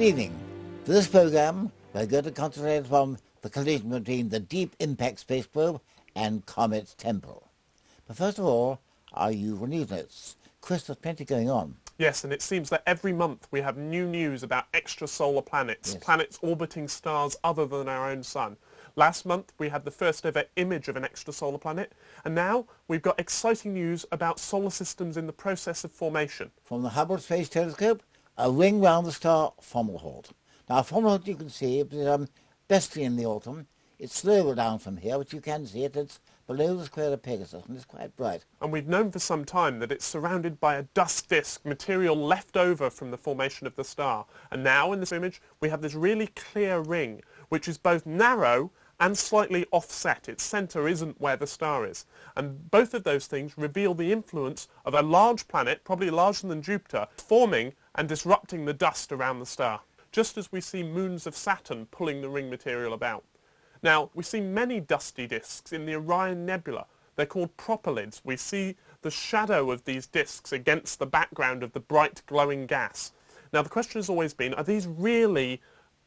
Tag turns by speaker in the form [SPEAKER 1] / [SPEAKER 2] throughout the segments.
[SPEAKER 1] evening. For this program, we're going to concentrate upon the collision between the Deep Impact Space Probe and Comet Tempel. But first of all, our usual news notes. Chris, there's plenty going on.
[SPEAKER 2] Yes, and it seems that every month we have new news about extrasolar planets, planets orbiting stars other than our own sun. Last month we had the first ever image of an extrasolar planet, and now we've got exciting news about solar systems in the process of formation.
[SPEAKER 1] From the Hubble Space Telescope, a ring round the star Fomalhaut. Now Fomalhaut, you can see, is best in the autumn. It's slower down from here, but you can see it. It's below the square of Pegasus, and it's quite bright.
[SPEAKER 2] And we've known for some time that it's surrounded by a dust disk, material left over from the formation of the star. And now, in this image, we have this really clear ring, which is both narrow and slightly offset. Its centre isn't where the star is. And both of those things reveal the influence of a large planet, probably larger than Jupiter, forming and disrupting the dust around the star, just as we see moons of Saturn pulling the ring material about. Now, we see many dusty disks in the Orion Nebula. They're called propylids. We see the shadow of these disks against the background of the bright glowing gas. Now, the question has always been, are these really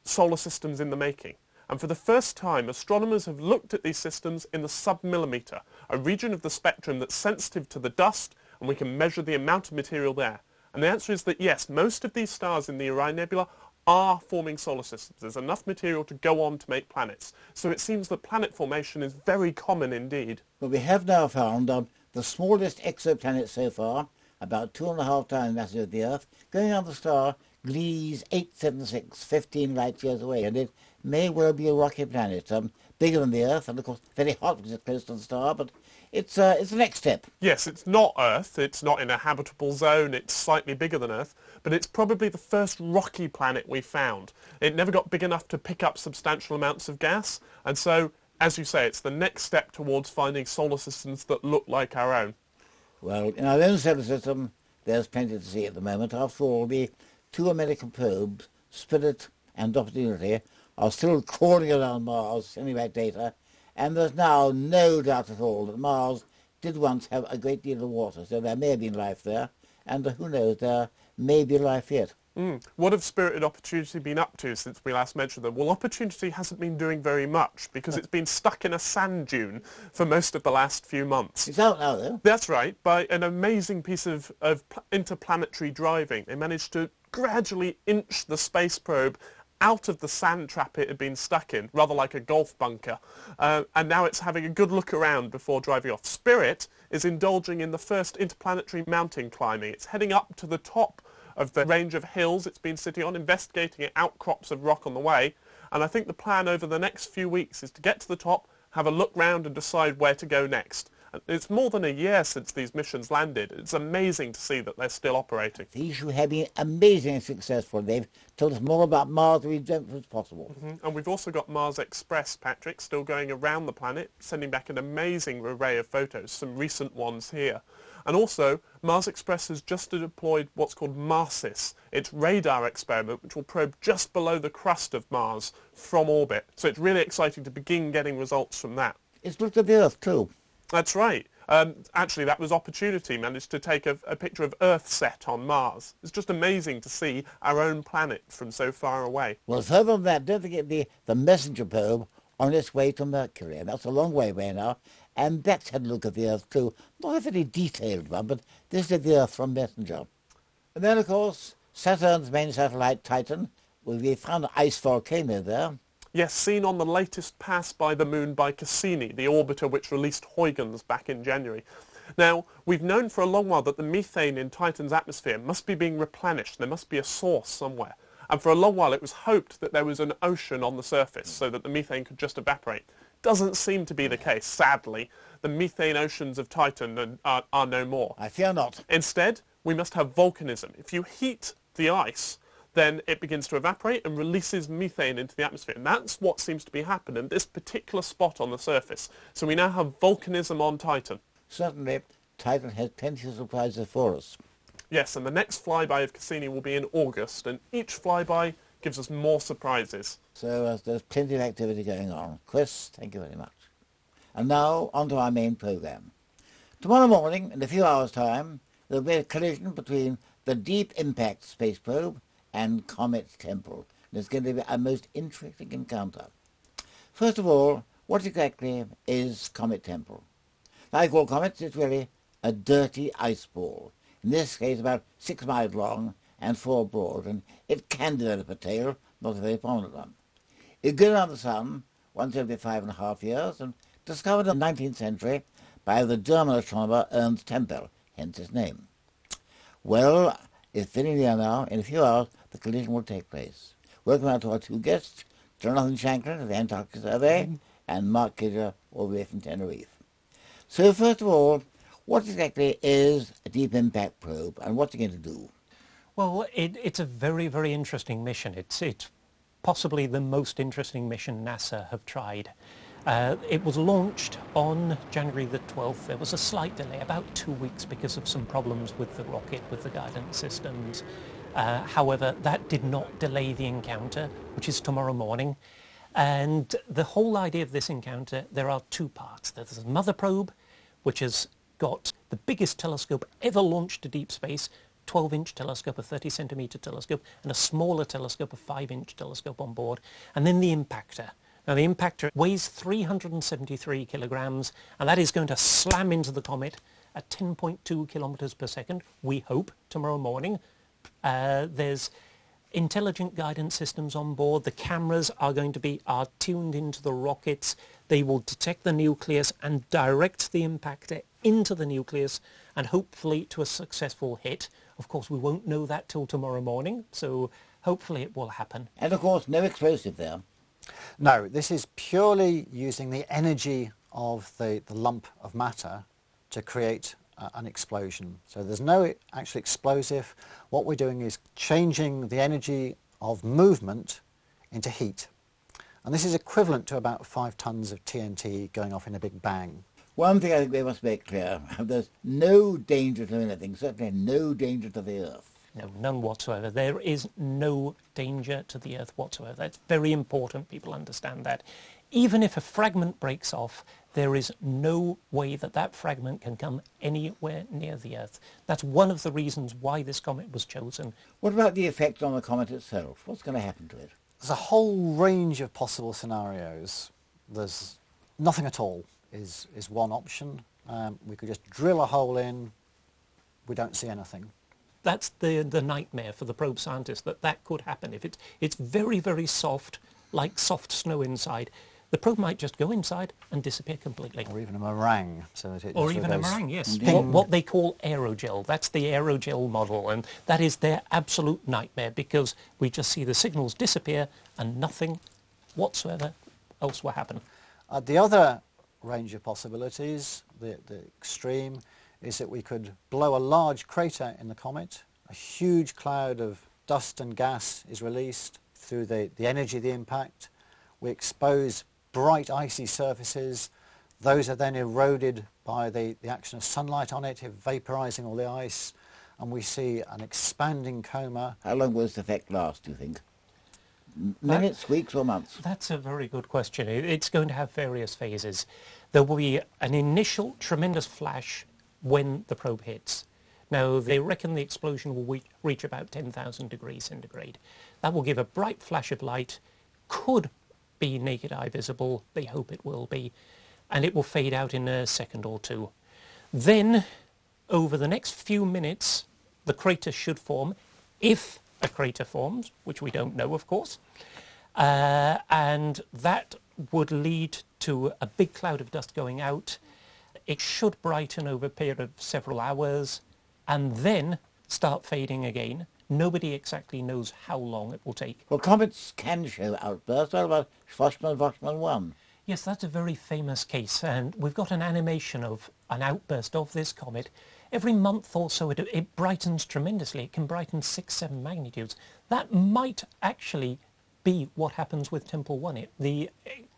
[SPEAKER 2] solar systems in the making? And for the first time, astronomers have looked at these systems in the submillimeter, a region of the spectrum that's sensitive to the dust, and we can measure the amount of material there. And the answer is that yes, most of these stars in the Orion Nebula are forming solar systems. There's enough material to go on to make planets. So it seems that planet formation is very common indeed.
[SPEAKER 1] Well, we have now found the smallest exoplanet so far, about 2.5 times the mass of the Earth, going on the star Gliese 876, 15 light years away, and it may well be a rocky planet, bigger than the Earth, and of course very hot because it's close to the star, but it's the next step.
[SPEAKER 2] Yes, it's not Earth, it's not in a habitable zone, it's slightly bigger than Earth, but it's probably the first rocky planet we found. It never got big enough to pick up substantial amounts of gas, and so, as you say, it's the next step towards finding solar systems that look like our own.
[SPEAKER 1] Well, in our own solar system, there's plenty to see at the moment. After all, the two American probes, Spirit and Opportunity, are still crawling around Mars, sending back data, and there's now no doubt at all that Mars did once have a great deal of water, so there may have been life there, and who knows, there may be life yet.
[SPEAKER 2] What have Spirit and Opportunity been up to since we last mentioned them? Well, Opportunity hasn't been doing very much because it's been stuck in a sand dune for most of the last few months.
[SPEAKER 1] It's out now, though.
[SPEAKER 2] That's right. By an amazing piece of interplanetary driving, they managed to gradually inch the space probe out of the sand trap it had been stuck in, rather like a golf bunker, and now it's having a good look around before driving off. Spirit is indulging in the first interplanetary mountain climbing. It's heading up to the top of the range of hills it's been sitting on, investigating outcrops of rock on the way, and I think the plan over the next few weeks is to get to the top, have a look round and decide where to go next. It's more than a year since these missions landed. It's amazing to see that they're still operating.
[SPEAKER 1] These have been amazingly successful. They've told us more about Mars than we dreamt was possible.
[SPEAKER 2] And we've also got Mars Express, Patrick, still going around the planet, sending back an amazing array of photos, some recent ones here. And also, Mars Express has just deployed what's called MARSIS, its radar experiment, which will probe just below the crust of Mars from orbit. So it's really exciting to begin getting results from that.
[SPEAKER 1] It's looked at the Earth too.
[SPEAKER 2] That's right. Actually, that was Opportunity, managed to take a picture of Earthset on Mars. It's just amazing to see our own planet from so far away.
[SPEAKER 1] Well, further than that, don't forget the Messenger probe on its way to Mercury. And that's a long way away now. And that's had a look at the Earth too. Not a very detailed one, but this is the Earth from Messenger. And then, of course, Saturn's main satellite, Titan. We found an ice volcano there.
[SPEAKER 2] Yes, seen on the latest pass by the Moon by Cassini, the orbiter which released Huygens back in January. Now, we've known for a long while that the methane in Titan's atmosphere must be being replenished. There must be a source somewhere. And for a long while it was hoped that there was an ocean on the surface so that the methane could just evaporate. Doesn't seem to be the case, sadly. The methane oceans of Titan are no more.
[SPEAKER 1] I fear not.
[SPEAKER 2] Instead, we must have volcanism. If you heat the ice, then it begins to evaporate and releases methane into the atmosphere. And that's what seems to be happening at this particular spot on the surface. So we now have volcanism on Titan.
[SPEAKER 1] Certainly, Titan has plenty of surprises for us.
[SPEAKER 2] Yes, and the next flyby of Cassini will be in August, and each flyby gives us more surprises.
[SPEAKER 1] So there's plenty of activity going on. Chris, thank you very much. And now, on to our main programme. Tomorrow morning, in a few hours' time, there will be a collision between the Deep Impact Space Probe and Comet Tempel. And it's going to be a most interesting encounter. First of all, what exactly is Comet Tempel? Like all comets, it's really a dirty ice ball. In this case, about 6 miles long and 4 broad, and it can develop a tail, not a very prominent one. It goes around the sun once every 5.5 years, and discovered in the 19th century by the German astronomer Ernst Tempel, hence its name. Well, it's very near now. In a few hours, the collision will take place. Welcome out to our 2 guests, Jonathan Shanklin of the Antarctic Survey and Mark Kidger, all the way from Tenerife. So first of all, what exactly is a deep impact probe and what's it going to do?
[SPEAKER 3] Well, it's a very, very interesting mission. It's possibly the most interesting mission NASA have tried. It was launched on January the 12th. There was a slight delay, about 2 weeks, because of some problems with the rocket, with the guidance systems. However, that did not delay the encounter, which is tomorrow morning. And the whole idea of this encounter, there are 2 parts. There's a mother probe, which has got the biggest telescope ever launched to deep space, 12-inch telescope, a 30-centimetre telescope, and a smaller telescope, a 5-inch telescope on board, and then the impactor. Now, the impactor weighs 373 kilograms, and that is going to slam into the comet at 10.2 kilometres per second, we hope, tomorrow morning. There's intelligent guidance systems on board. The cameras are tuned into the rockets. They will detect the nucleus and direct the impactor into the nucleus and hopefully to a successful hit. Of course, we won't know that till tomorrow morning, so hopefully it will happen.
[SPEAKER 1] And of course, no explosive there.
[SPEAKER 4] No, this is purely using the energy of the lump of matter to create an explosion. So there's no actual explosive. What we're doing is changing the energy of movement into heat. And this is equivalent to about 5 tons of TNT going off in a big bang.
[SPEAKER 1] One thing I think we must make clear, there's no danger to anything, certainly no danger to the Earth.
[SPEAKER 3] No, none whatsoever. There is no danger to the Earth whatsoever. That's very important people understand that. Even if a fragment breaks off, there is no way that that fragment can come anywhere near the Earth. That's one of the reasons why this comet was chosen.
[SPEAKER 1] What about the effect on the comet itself? What's going to happen to it?
[SPEAKER 4] There's a whole range of possible scenarios. There's nothing at all is one option. We could just drill a hole in, we don't see anything.
[SPEAKER 3] That's the nightmare for the probe scientist, that could happen. If it's very, very soft, like soft snow inside, the probe might just go inside and disappear completely.
[SPEAKER 4] Or even a meringue. So that it
[SPEAKER 3] or
[SPEAKER 4] just
[SPEAKER 3] even a
[SPEAKER 4] goes
[SPEAKER 3] meringue, yes.
[SPEAKER 4] ping.
[SPEAKER 3] What they call aerogel. That's the aerogel model, and that is their absolute nightmare because we just see the signals disappear and nothing whatsoever else will happen.
[SPEAKER 4] The other range of possibilities, the extreme, is that we could blow a large crater in the comet. A huge cloud of dust and gas is released through the energy of the impact. We expose bright icy surfaces. Those are then eroded by the action of sunlight on it, vaporizing all the ice, and we see an expanding coma.
[SPEAKER 1] How long will this effect last, do you think? Minutes, weeks or months?
[SPEAKER 3] That's a very good question. It's going to have various phases. There will be an initial tremendous flash when the probe hits. Now, they reckon the explosion will reach about 10,000 degrees centigrade. That will give a bright flash of light, could be naked eye visible, they hope it will be, and it will fade out in a second or two. Then, over the next few minutes, the crater should form, if a crater forms, which we don't know, of course, and that would lead to a big cloud of dust going out. It should brighten over a period of several hours and then start fading again. Nobody exactly knows how long it will take.
[SPEAKER 1] Well, comets can show outbursts. What about Schwarzmann 1?
[SPEAKER 3] Yes, that's a very famous case, and we've got an animation of an outburst of this comet. Every month or so it brightens tremendously. It can brighten 6-7 magnitudes. That might actually be what happens with Tempel 1. The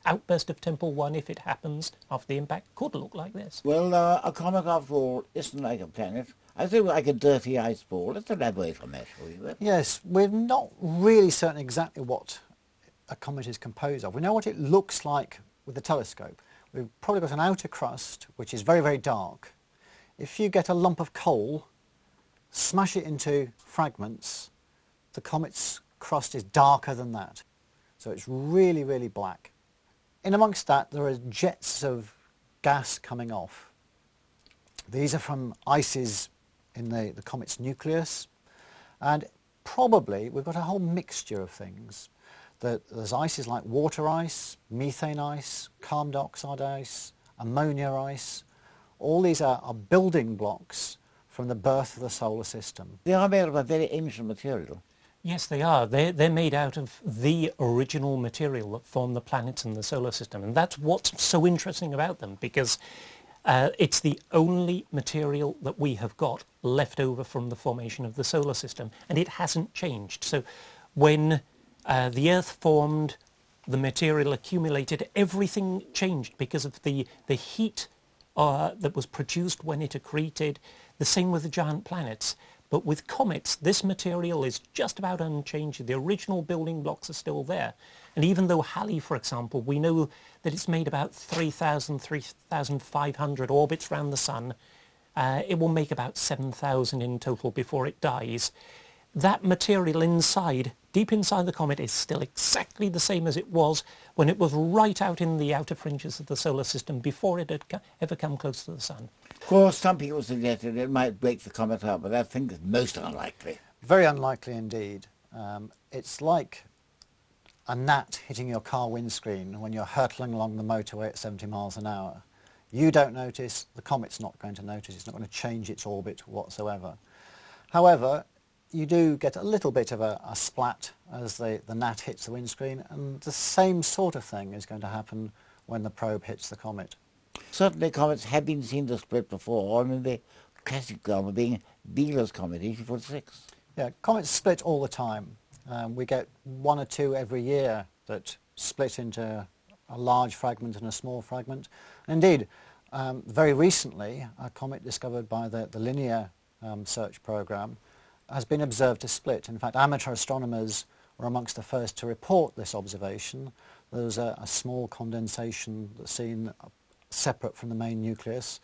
[SPEAKER 3] outburst of Tempel 1, if it happens after the impact, could look like this.
[SPEAKER 1] Well, a comet, after all, isn't like a planet. I think like a dirty ice ball. Let's elaborate on that, shall we?
[SPEAKER 4] Yes, we're not really certain exactly what a comet is composed of. We know what it looks like with the telescope. We've probably got an outer crust, which is very, very dark. If you get a lump of coal, smash it into fragments, the comet's crust is darker than that. So it's really, really black. In amongst that, there are jets of gas coming off. These are from ices in the comet's nucleus, and probably we've got a whole mixture of things. There's ices like water ice, methane ice, carbon dioxide ice, ammonia ice. All these are building blocks from the birth of the solar system.
[SPEAKER 1] They are made of a very ancient material.
[SPEAKER 3] Yes, they are. They're made out of the original material that formed the planets in the solar system. And that's what's so interesting about them, because it's the only material that we have got left over from the formation of the solar system, and it hasn't changed. So when the Earth formed, the material accumulated, everything changed because of the heat that was produced when it accreted. The same with the giant planets. But with comets, this material is just about unchanged. The original building blocks are still there. And even though Halley, for example, we know that it's made about 3,500 orbits around the Sun, it will make about 7,000 in total before it dies. That material inside, deep inside the comet, is still exactly the same as it was when it was right out in the outer fringes of the solar system before it had ever come close to the Sun.
[SPEAKER 1] Of course, some people suggested it might break the comet up, but I think it's most unlikely.
[SPEAKER 4] Very unlikely indeed. It's like a gnat hitting your car windscreen when you're hurtling along the motorway at 70 miles an hour. You don't notice, the comet's not going to notice, it's not going to change its orbit whatsoever. However, you do get a little bit of a splat as the gnat hits the windscreen, and the same sort of thing is going to happen when the probe hits the comet.
[SPEAKER 1] Certainly comets have been seen to split before. I mean, the classic example being Biela's comet, 1846.
[SPEAKER 4] Yeah, comets split all the time. We get one or two every year that split into a large fragment and a small fragment. Indeed, very recently, a comet discovered by the Linear search program has been observed to split. In fact, amateur astronomers were amongst the first to report this observation. There was a small condensation that's seen separate from the main nucleus.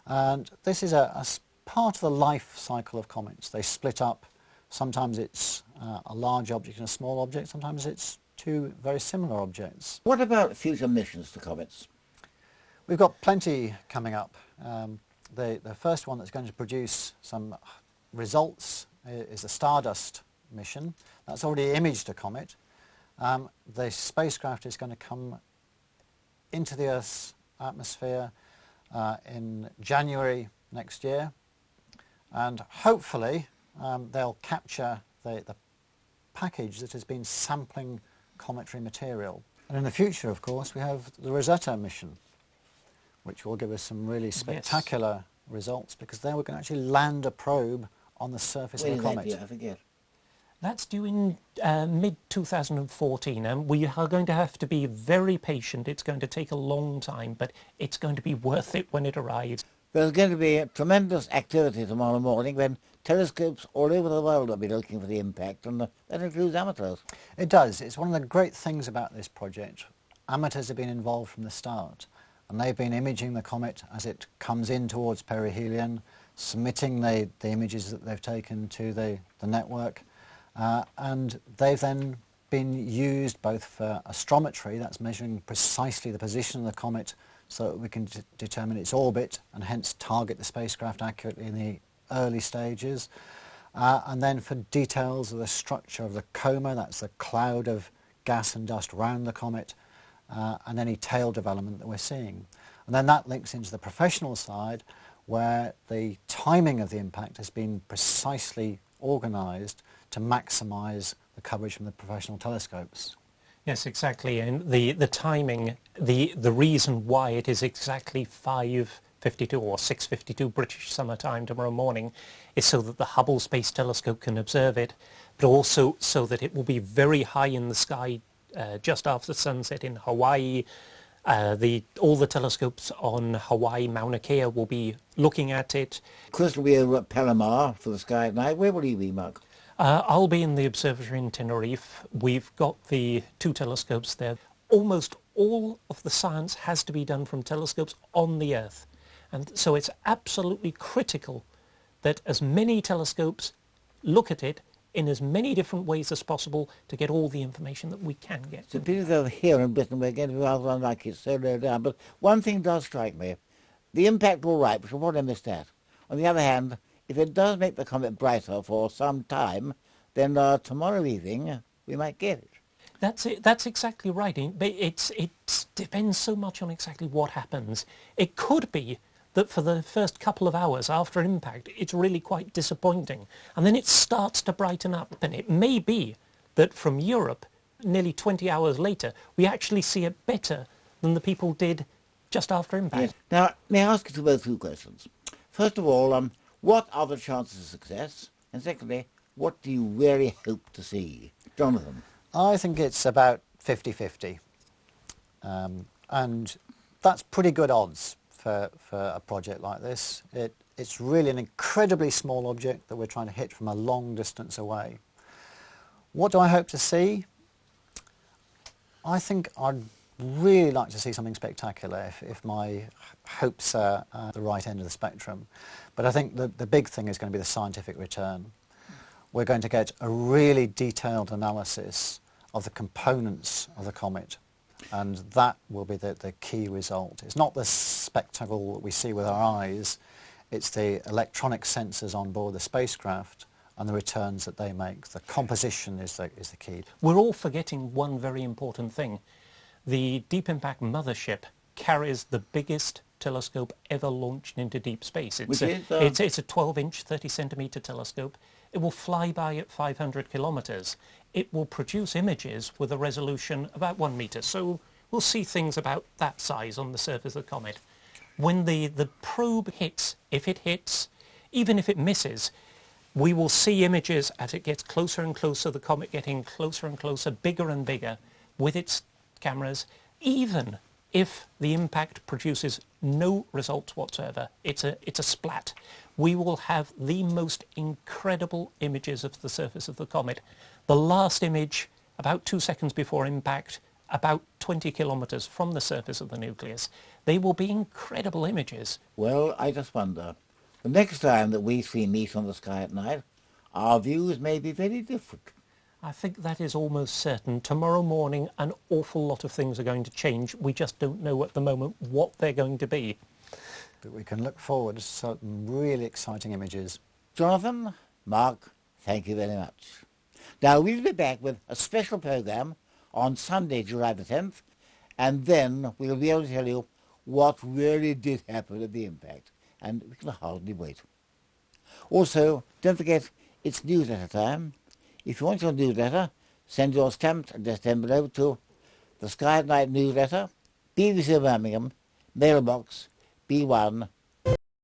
[SPEAKER 4] And this is a part of the life cycle of comets. They split up. Sometimes it's a large object and a small object. Sometimes it's two very similar objects.
[SPEAKER 1] What about future missions to comets?
[SPEAKER 4] We've got plenty coming up. The first one that's going to produce some results is the Stardust mission. That's already imaged a comet. The spacecraft is going to come into the Earth's atmosphere in January next year, and hopefully they'll capture the package that has been sampling cometary material. And in the future, of course, we have the Rosetta mission, which will give us some really spectacular results, because then we can actually land a probe on the surface of the comet.
[SPEAKER 1] I forget.
[SPEAKER 3] That's due in mid-2014, and we are going to have to be very patient. It's going to take a long time, but it's going to be worth it when it arrives.
[SPEAKER 1] There's going to be tremendous activity tomorrow morning when telescopes all over the world will be looking for the impact, and that includes amateurs.
[SPEAKER 4] It does. It's one of the great things about this project. Amateurs have been involved from the start, and they've been imaging the comet as it comes in towards perihelion, submitting the images that they've taken to the network, and they've then been used both for astrometry, that's measuring precisely the position of the comet so that we can determine its orbit and hence target the spacecraft accurately in the early stages, and then for details of the structure of the coma, that's the cloud of gas and dust around the comet, and any tail development that we're seeing. And then that links into the professional side, where the timing of the impact has been precisely organised to maximise the coverage from the professional telescopes.
[SPEAKER 3] Yes, exactly. And the timing, the reason why it is exactly 5:52 or 6:52 British summer time tomorrow morning is so that the Hubble Space Telescope can observe it, but also so that it will be very high in the sky just after sunset in Hawaii. All the telescopes on Hawaii, Mauna Kea, will be looking at it.
[SPEAKER 1] Chris will be over at Palomar for the sky at night. Where will you be, Mark?
[SPEAKER 3] I'll be in the observatory in Tenerife. We've got the two telescopes there. Almost all of the science has to be done from telescopes on the Earth. And so it's absolutely critical that as many telescopes look at it in as many different ways as possible to get all the information that we can get.
[SPEAKER 1] It's a pity that here in Britain we're going to be rather unlucky, it's so low down. But one thing does strike me. The impact all right, which I've already missed that. On the other hand, if it does make the comet brighter for some time, then tomorrow evening we might get it.
[SPEAKER 3] That's it. That's exactly right. But it depends so much on exactly what happens. It could be that for the first couple of hours after impact, it's really quite disappointing. And then it starts to brighten up. And it may be that from Europe, nearly 20 hours later, we actually see it better than the people did just after impact.
[SPEAKER 1] Yes. Now, may I ask you both two questions? First of all, what are the chances of success? And secondly, what do you really hope to see? Jonathan?
[SPEAKER 4] I think it's about 50-50. And that's pretty good odds for a project like this. It's really an incredibly small object that we're trying to hit from a long distance away. What do I hope to see? I think I'd really like to see something spectacular if my hopes are at the right end of the spectrum. But I think the big thing is going to be the scientific return. We're going to get a really detailed analysis of the components of the comet, and that will be the key result. It's not the spectacle that we see with our eyes, it's the electronic sensors on board the spacecraft and the returns that they make. The composition is the key.
[SPEAKER 3] We're all forgetting one very important thing. The Deep Impact mothership carries the biggest telescope ever launched into deep space. It's a 12-inch, 30-centimetre telescope. It will fly by at 500 kilometres. It will produce images with a resolution about 1 metre, so we'll see things about that size on the surface of the comet. When the probe hits, if it hits, even if it misses, we will see images as it gets closer and closer, the comet getting closer and closer, bigger and bigger, with its cameras, even if the impact produces no results whatsoever. It's a splat. We will have the most incredible images of the surface of the comet. The last image, about 2 seconds before impact, about 20 kilometres from the surface of the nucleus. They will be incredible images.
[SPEAKER 1] Well, I just wonder, the next time that we three meet on the sky at night, our views may be very different.
[SPEAKER 3] I think that is almost certain. Tomorrow morning, an awful lot of things are going to change. We just don't know at the moment what they're going to be.
[SPEAKER 4] But we can look forward to some really exciting images.
[SPEAKER 1] Jonathan, Mark, thank you very much. Now, we'll be back with a special programme on Sunday, July the 10th, and then we'll be able to tell you what really did happen at the impact, and we can hardly wait. Also, don't forget, it's newsletter time. If you want your newsletter, send your stamped addressed envelope to the Sky at Night newsletter, BBC Birmingham, mailbox B1